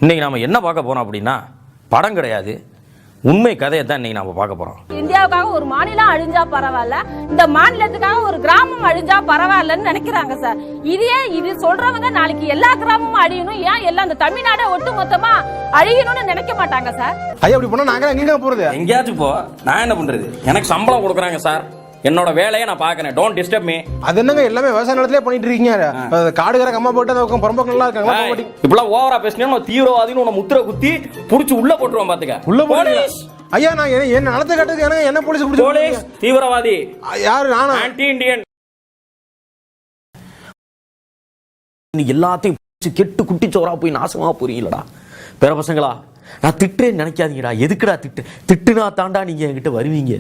இன்னைக்கு நாம என்ன பார்க்க போறோம் அப்படின்னா படம் கிடையாது, உண்மை கதையை தான் இன்னைக்கு நாம பார்க்க போறோம். இந்தியாவுக்காக ஒரு மாநிலம் அழிஞ்சா பரவாயில்ல, இந்த மாநிலத்துக்காக ஒரு கிராமம் அழிஞ்சா பரவாயில்லன்னு நினைக்கிறாங்க சார். இது சொல்றவங்க நாளைக்கு எல்லா கிராமமும் அழியணும், ஏன் எல்லாம் இந்த தமிழ்நாடை ஒட்டு மொத்தமா அழியணும்னு நினைக்க மாட்டாங்க சார். ஐயா அப்படி போனா நாங்க எங்க போறது? எங்கேயாச்சும் போ, நான் என்ன பண்றது? எனக்கு சம்பளம் கொடுக்குறாங்க சார், என்னோட வேலையை நான் பாக்குறேன். Don't disturb me. அது என்னங்க எல்லாமே விவசாய நிலத்திலே பண்ணிட்டு இருக்கீங்க? காடுகற கம்மா போட்டு அந்த பொறம்போக்கு நல்லா இருக்காங்க. இப்பலாம் ஓவரா பேசினா தீவிரவாதின்னு உன்னை முத்திர குத்தி புடிச்சு உள்ள போட்டுருவான் பாத்துக்க. உள்ள போலீஸ் ஐயா, நான் என்ன நிலத்தை கட்டுறது என்ன போலீஸ் பிடிச்சு? போலீஸ் தீவிரவாதி யாரு? நானா? Anti Indian. நீ எல்லாத்தையும் கெட்டு குட்டிச்சோரா போய் நாசமா போறீங்களடா பேர பசங்களா. நான் திட்டுறேன்னு நினைக்காதீங்கடா. எதுக்குடா திட்டுனா தாண்டா நீங்க என்கிட்ட வருவீங்க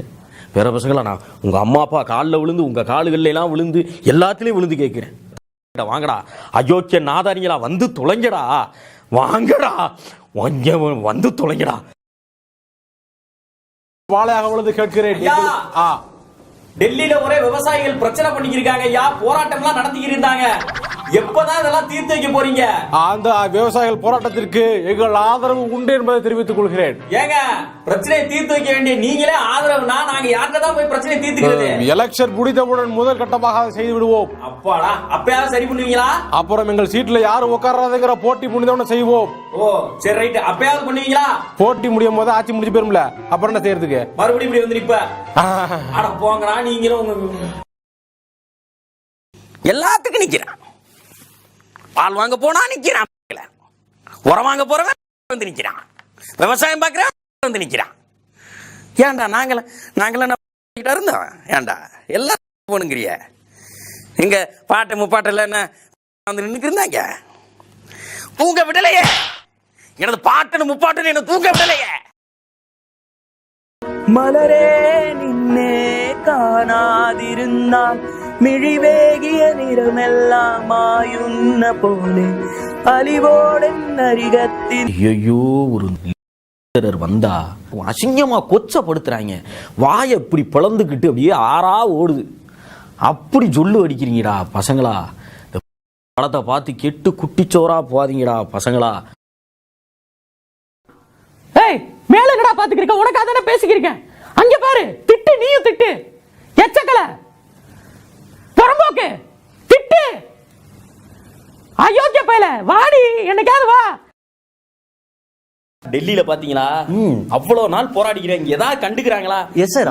பேர பசங்களா. நான் உங்க அம்மா அப்பா காலில் விழுந்து, உங்க காலுகள்ல எல்லாம் விழுந்து, எல்லாத்துலயும் விழுந்து கேட்கிறேன், வாங்கடா அயோக்கிய நாதாரிங்களா, வந்து தொலைங்கடா, வாங்கடா, வந்து தொலைங்கடா. வாழையாக விழுந்து கேட்கிறேன். டெல்லியில ஒரே விவசாயிகள் பிரச்சனை பண்ணிக்கிருக்காங்க ஐயா, போராட்டம்லாம் நடத்திக்கிட்டு இருந்தாங்க. எப்பதான் இதெல்லாம் தீர்த்து வைக்க போறீங்க? அந்த விவசாயிகள் போராட்டத்திற்கு எங்கள் ஆதரவு உண்டு என்பதை தெரிவித்துக் கொள்கிறேன். ஏங்க பிரச்சனையை தீர்த்து வைக்க வேண்டிய நீங்களே ஆதரவுனா நாங்க யார்கிட்ட தான் போய் பிரச்சனையை தீர்த்துக்கிறது? எலெக்ஷன் முடிந்தவுடன் முதல் கட்டமாக செய்து விடுவோம். அப்பாடா, அப்பயாவது சரி பண்ணுவீங்களா? அப்புறம் எங்கள் சீட்ல யாரு உட்கார்றதுங்கிற போட்டி முடிந்தவுடன் செய்வோம். ஓ சரி ரைட், அப்பயாவது பண்ணுவீங்களா? போட்டி முடியும் போது ஆட்சி முடிஞ்சு போயிரும்ல, அப்புறம் என்ன செய்யறதுக்கு? மறுபடியும் இப்படி வந்து நிப்ப. அட போங்கடா, நீங்களும் எல்லாத்துக்கும் நிக்கிறான். பால் வாங்க போனா நிக்கிறான், உரம் வாங்க போறவன் வந்து நிக்கிறான், விவசாயம் பார்க்கறவன் வந்து நிக்கிறான். ஏன்டா நாங்கள இருந்தோம்? ஏன்டா எல்லாம் போனுங்கிறிய? இங்க பாட்டு முப்பாட்டில் என்ன வந்து நின்னுக்கிருந்தாங்க? தூங்க விடலையே, எனது பாட்டுன்னு முப்பாட்டுன்னு என்ன தூங்க விடலையே. மலரே நின்னே காணாதிருந்தான், மிழிவேகிய நிறமெல்லாம் மாயுன்ன போலே அலிவோடன் அரிகத்தில். ஐயோ, ஒரு வந்தா அசிங்கமா கொச்சப்படுத்துறாங்க. வாயை இப்படி பிளந்துக்கிட்டு அப்படியே ஆறா ஓடுது. அப்படி சொல்லு அடிக்கிறீங்கடா பசங்களா. படத்தை பார்த்து கெட்டு குட்டிச்சோரா போவாதீங்கடா பசங்களா. ஏய், மேல என்னடா பாத்துக்கிருக்க? உனக்கு அதானே பேசிக்கிருக்க. அங்க பாரு, திட்டு, நீயும் திட்டு. எச்சக்கல புறம்போக்கு திட்டு, அயோக்கிய பயல, வாடி என்னைக்காவது வா. டெல்லியில பாத்தீங்களா, அவ்வளவு நாள் போராடிக்கிறாங்க, ஏதாவது கண்டுக்கிறாங்களா? எஸ் சார்,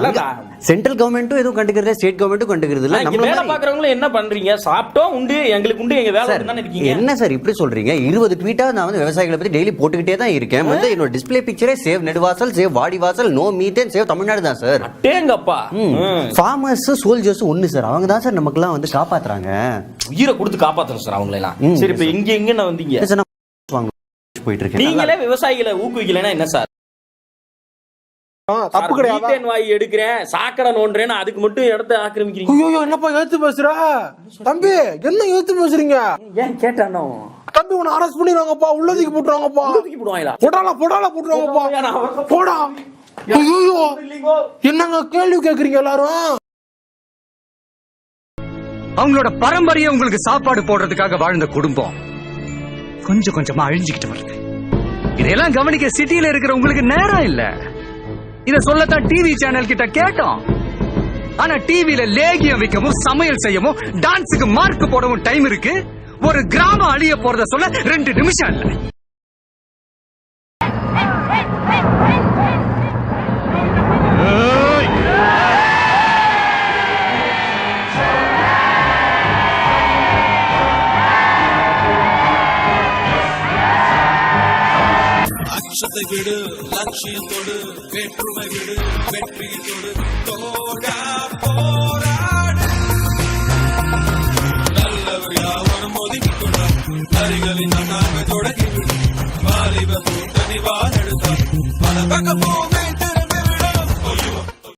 சென்ட்ரல் கவர்மெண்ட்டும் எதுவும் கண்டுக்கிறது, ஸ்டேட் கவர்மெண்ட்டும் கண்டுக்கிறது இல்ல. நம்ம வேலை பாக்குறவங்களும் என்ன பண்றீங்க? சாப்பிட்டோம் உண்டு, எங்களுக்கு உண்டு, எங்க வேலை தானே இருக்கீங்க. என்ன சார் இப்படி சொல்றீங்க? 20 ட்வீட்டா நான் வந்து விவசாயிகளை பத்தி டெய்லி போட்டுக்கிட்டே தான் இருக்கேன். வந்து என்னோட டிஸ்ப்ளே பிக்சரே சேவ் நெடுவாசல், சேவ் வாடிவாசல், நோ மீத்தேன், சேவ் தமிழ்நாடு தான் சார். அட்டேங்கப்பா. ஃபார்மர்ஸ் சோல்ஜர்ஸ் ஒண்ணு சார், அவங்க தான் சார் நமக்கெல்லாம் வந்து காப்பாத்துறாங்க, உயிரை கொடுத்து காப்பாத்துறோம் சார் அவங்களை எல்லாம். சரி, இப்ப இங்க எங்க வந்தீங்க? போயிட்டு இருக்கேன். நீங்களே விவசாயிகளை ஊக்குவிக்கலன்னா என்ன சார்? தப்பு கிடையாது. வாய் எடுக்கிறேன், சாக்கடை நோண்டுறேன்னு அதுக்கு மட்டும் இடத்தை ஆக்கிரமிக்கிறீங்க. ஐயோ, என்னப்பா எழுத்து பேசுற தம்பி? என்ன எழுத்து பேசுறீங்க? ஏன் கேட்டானோ தம்பி, உன்னை அரெஸ்ட் பண்ணிடுவாங்கப்பா, உள்ளதுக்கு போட்டுருவாங்கப்பா. போடால போட்டுருவாங்கப்பா, போடா. ஐயோ, என்னங்க கேள்வி கேக்குறீங்க எல்லாரும்? அவங்களோட பரம்பரையை உங்களுக்கு சாப்பாடு போடுறதுக்காக வாழ்ந்த குடும்பம் கொஞ்சம் கொஞ்சமா அழிஞ்சுக்கிட்டு வருது. இதையெல்லாம் கவனிக்க சிட்டியில இருக்கிற உங்களுக்கு நேரம் இல்ல. இத சொல்லத்தான் டிவி சேனல் கிட்ட கேட்டோம். ஆனா டிவில லேகியம் வைக்கவும், சமையல் செய்யவும், டான்ஸுக்கு மார்க் போடவும் டைம் இருக்கு. ஒரு கிராமம் அழிய போறத சொல்ல 2 நிமிஷம் இல்ல. விடு லட்சியத்தோடு, வேற்றுமை விடு வெற்றியத்தோடு, தோடா போராடு. நல்லவர் யாவரும் ஒதுக்கிக்கொண்டார், அரிகளின் நாங்கள் தொடங்கிவிடும் வாலிப கூட்டணி வாழெடுத்தார். பல பக்கம்